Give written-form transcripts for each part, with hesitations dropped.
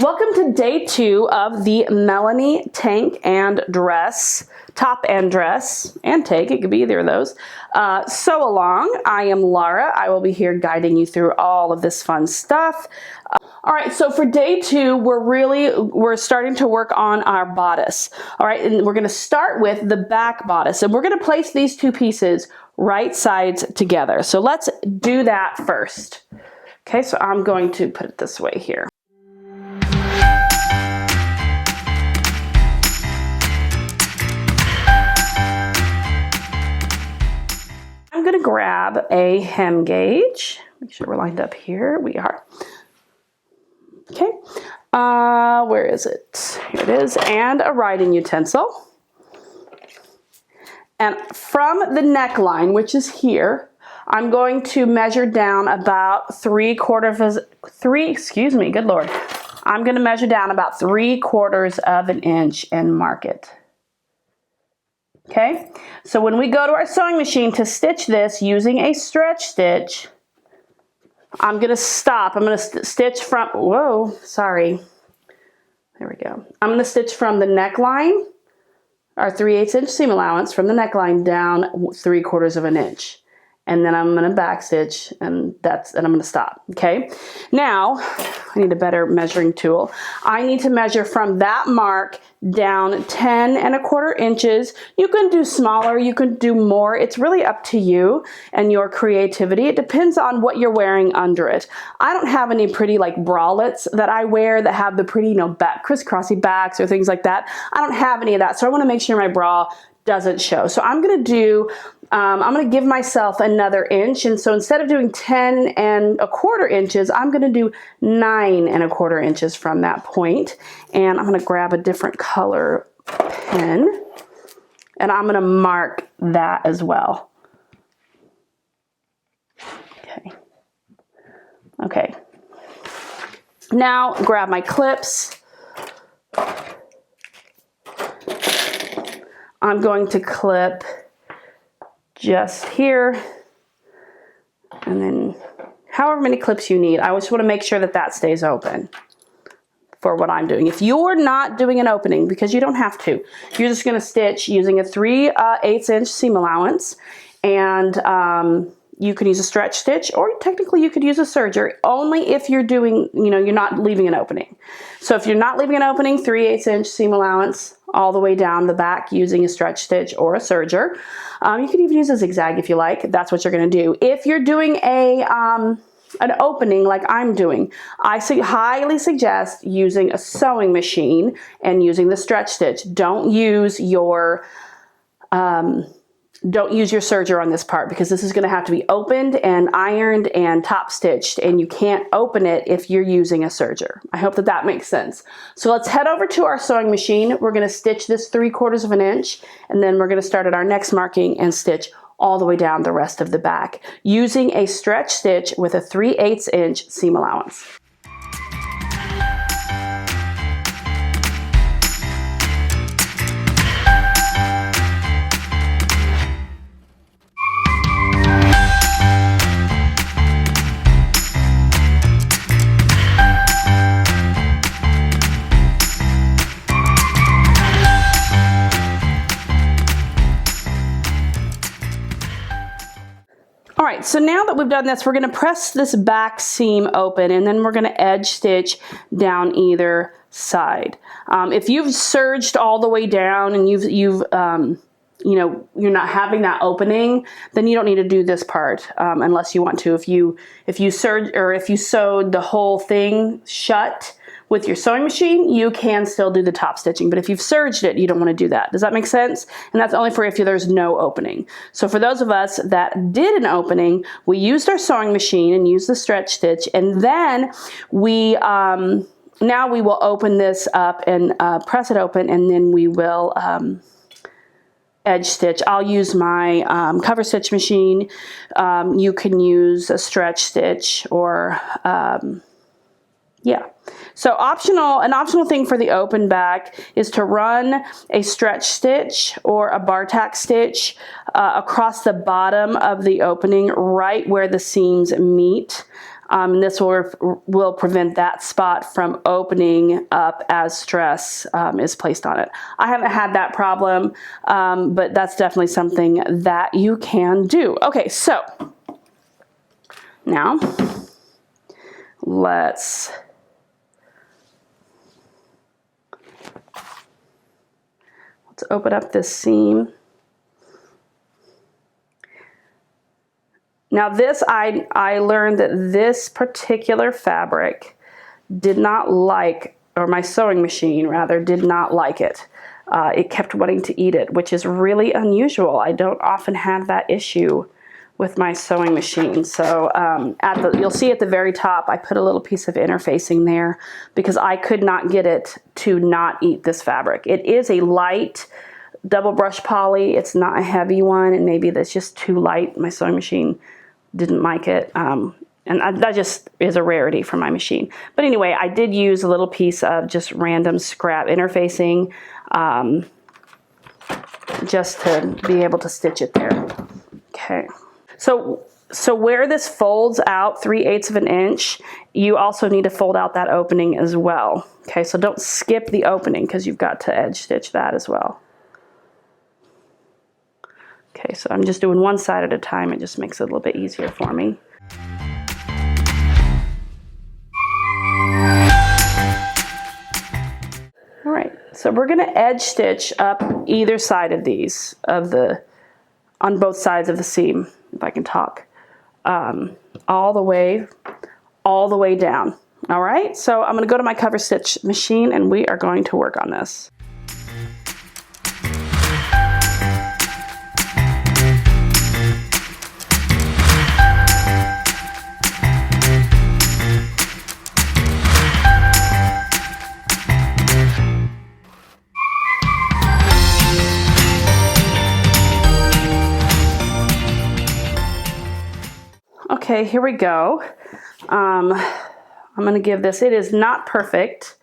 Welcome to day 2 of the Melanie Top and Dress, and tank, it could be either of those, sew along. I am Laura. I will be here guiding you through all of this fun stuff. All right, so for day 2, we're starting to work on our bodice. All right, and we're gonna start with the back bodice, and we're gonna place these two pieces right sides together. So let's do that first. Okay, so I'm going to put it this way here. I'm going to grab a hem gauge. Make sure we're lined up here. We are. Okay. Where is it? Here it is. And a writing utensil. And from the neckline, which is here, I'm going to measure down about I'm going to measure down about 3/4 of an inch and mark it. Okay, so when we go to our sewing machine to stitch this using a stretch stitch, I'm going to stop. I'm going to stitch from, there we go. I'm going to stitch from the neckline, our 3/8 inch seam allowance, from the neckline down 3/4 of an inch. And then I'm going to back stitch, and I'm going to stop. Okay. Now I need a better measuring tool. I need to measure from that mark down 10¼ inches. You can do smaller, you can do more. It's really up to you and your creativity. It depends on what you're wearing under it. I don't have any pretty like bralettes that I wear that have the pretty, crisscrossy backs or things like that. I don't have any of that. So I want to make sure my bra doesn't show. So I'm going to give myself another inch. And so instead of doing 10¼ inches, I'm going to do 9¼ inches from that point. And I'm going to grab a different color pen and I'm going to mark that as well. Okay. Now grab my clips. I'm going to clip just here, and then however many clips you need. I just want to make sure that that stays open for what I'm doing. If you're not doing an opening, because you don't have to, you're just going to stitch using a 3/8 inch seam allowance, and you can use a stretch stitch, or technically you could use a serger, only if you're doing, you're not leaving an opening. So if you're not leaving an opening, 3/8 inch seam allowance all the way down the back using a stretch stitch or a serger. You can even use a zigzag if you like. That's what you're going to do. If you're doing an opening like I'm doing, I highly suggest using a sewing machine and using the stretch stitch. Don't use your serger on this part, because this is going to have to be opened and ironed and top stitched, and you can't open it if you're using a serger. I hope that makes sense. So let's head over to our sewing machine. We're going to stitch this 3/4 of an inch, and then we're going to start at our next marking and stitch all the way down the rest of the back using a stretch stitch with a 3/8 inch seam allowance. All right, so now that we've done this, we're going to press this back seam open, and then we're going to edge stitch down either side. If you've serged all the way down and you're not having that opening, then you don't need to do this part unless you want to. If you serged, or if you sewed the whole thing shut with your sewing machine, you can still do the top stitching. But if you've serged it, you don't want to do that. Does that make sense? And that's only for if there's no opening. So for those of us that did an opening, we used our sewing machine and used the stretch stitch, and then now we will open this up and press it open, and then we will edge stitch. I'll use my cover stitch machine. You can use a stretch stitch, or So an optional thing for the open back is to run a stretch stitch or a bar tack stitch across the bottom of the opening, right where the seams meet. This will prevent that spot from opening up as stress is placed on it. I haven't had that problem, but that's definitely something that you can do. Okay, so now let's open up this seam. Now this, I learned that this particular fabric did not like, or my sewing machine rather, did not like it. It kept wanting to eat it, which is really unusual. I don't often have that issue with my sewing machine. So you'll see at the very top, I put a little piece of interfacing there because I could not get it to not eat this fabric. It is a light double brush poly. It's not a heavy one, and maybe that's just too light. My sewing machine didn't like it. And that just is a rarity for my machine. But anyway, I did use a little piece of just random scrap interfacing just to be able to stitch it there. Okay. So where this folds out 3/8 of an inch, you also need to fold out that opening as well. Okay, so don't skip the opening because you've got to edge stitch that as well. Okay, so I'm just doing one side at a time. It just makes it a little bit easier for me. All right, so we're gonna edge stitch up either side of these, on both sides of the seam, if I can talk, all the way down. All right, so I'm gonna go to my cover stitch machine and we are going to work on this. Okay, here we go. I'm gonna give this, it is not perfect,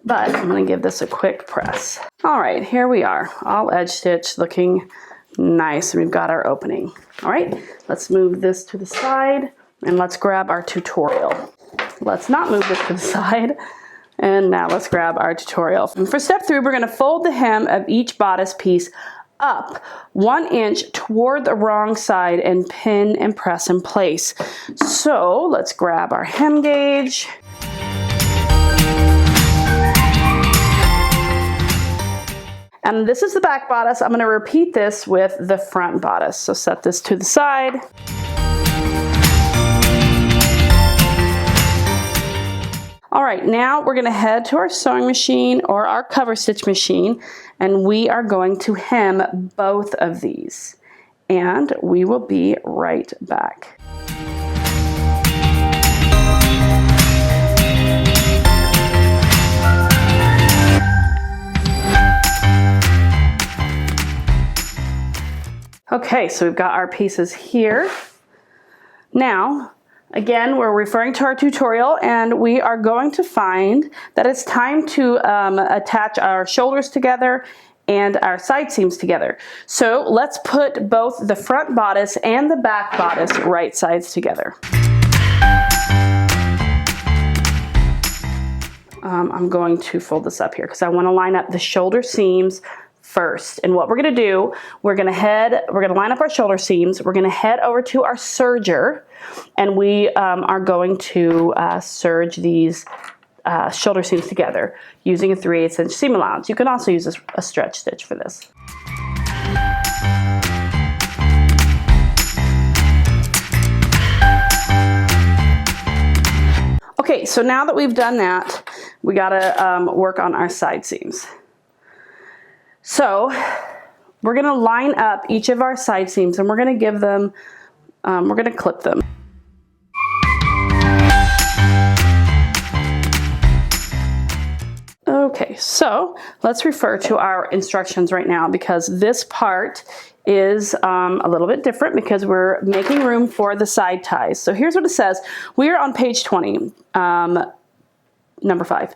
but I'm gonna give this a quick press. All right, here we are, all edge stitch, looking nice. We've got our opening. All right, let's move this to the side and let's grab our tutorial. Let's not move this to the side. And now let's grab our tutorial. And for step 3, we're gonna fold the hem of each bodice piece up 1 inch toward the wrong side and pin and press in place. So let's grab our hem gauge. And this is the back bodice. I'm going to repeat this with the front bodice. So set this to the side. All right, now we're going to head to our sewing machine or our cover stitch machine, and we are going to hem both of these. And we will be right back. Okay, so we've got our pieces here. Now, again, we're referring to our tutorial, and we are going to find that it's time to attach our shoulders together and our side seams together. So let's put both the front bodice and the back bodice right sides together. I'm going to fold this up here because I want to line up the shoulder seams first. And what we're going to do, we're going to line up our shoulder seams. We're going to head over to our serger, and we are going to serge these shoulder seams together using a 3/8 inch seam allowance. You can also use a stretch stitch for this. Okay, so now that we've done that, we gotta work on our side seams. So we're gonna line up each of our side seams, and we're gonna give them, we're gonna clip them. Okay, so let's refer to our instructions right now, because this part is a little bit different because we're making room for the side ties. So here's what it says. We are on page 20. number 5.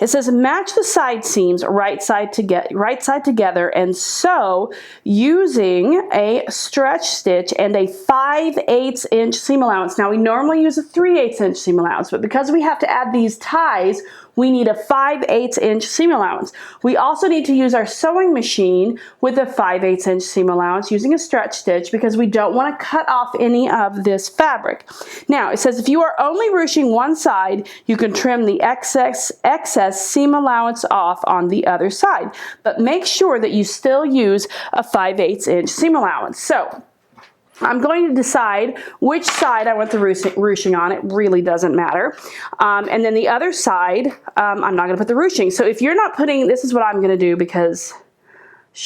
It says match the side seams right side together and sew using a stretch stitch and a 5/8 inch seam allowance. Now we normally use a 3/8 inch seam allowance, but because we have to add these ties, we need a 5/8 inch seam allowance. We also need to use our sewing machine with a 5/8 inch seam allowance using a stretch stitch because we don't want to cut off any of this fabric. Now it says if you are only ruching one side, you can trim the excess seam allowance off on the other side, but make sure that you still use a 5/8 inch seam allowance. So I'm going to decide which side I want the ruching on. It really doesn't matter. And then the other side, I'm not going to put the ruching. So if you're not putting, this is what I'm going to do because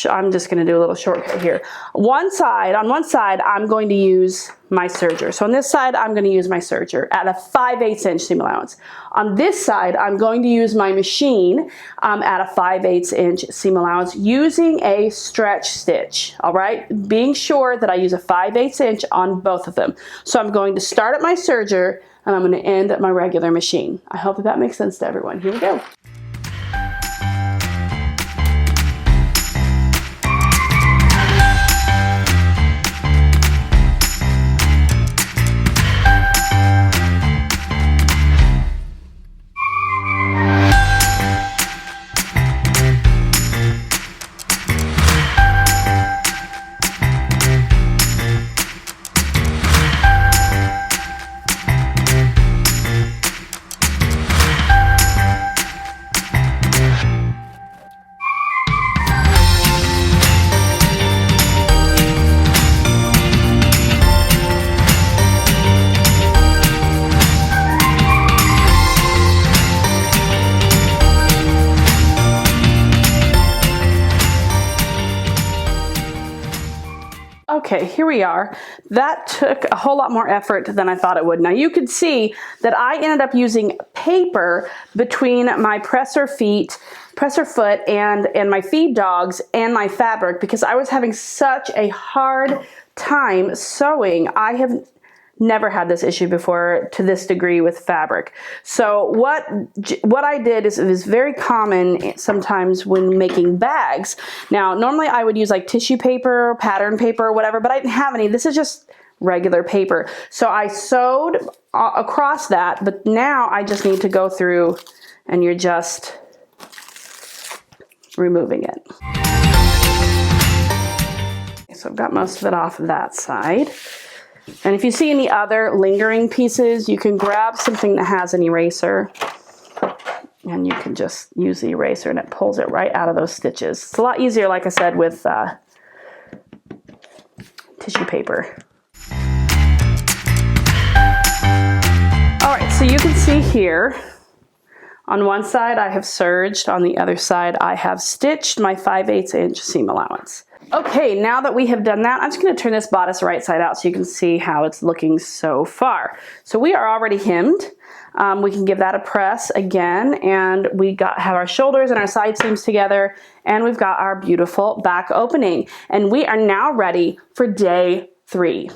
I'm just going to do a little shortcut here. On one side, I'm going to use my serger. So on this side, I'm going to use my serger at a 5/8 inch seam allowance. On this side, I'm going to use my machine at a 5/8 inch seam allowance using a stretch stitch. All right, being sure that I use a 5/8 inch on both of them. So I'm going to start at my serger and I'm going to end at my regular machine. I hope that makes sense to everyone. Here we go. Okay, here we are. That took a whole lot more effort than I thought it would. Now you could see that I ended up using paper between my presser foot and my feed dogs and my fabric because I was having such a hard time sewing. I have never had this issue before to this degree with fabric. So what I did is, it was very common sometimes when making bags. Now normally I would use like tissue paper, pattern paper, or whatever, but I didn't have any. This is just regular paper. So I sewed across that, but now I just need to go through and you're just removing it. So I've got most of it off of that side. And if you see any other lingering pieces, you can grab something that has an eraser and you can just use the eraser and it pulls it right out of those stitches. It's a lot easier, like I said, with tissue paper. All right, so you can see here, on one side I have serged, on the other side I have stitched my 5/8 inch seam allowance. Okay, now that we have done that, I'm just going to turn this bodice right side out so you can see how it's looking so far. So we are already hemmed. We can give that a press again, and we have our shoulders and our side seams together, and we've got our beautiful back opening. And we are now ready for day 3.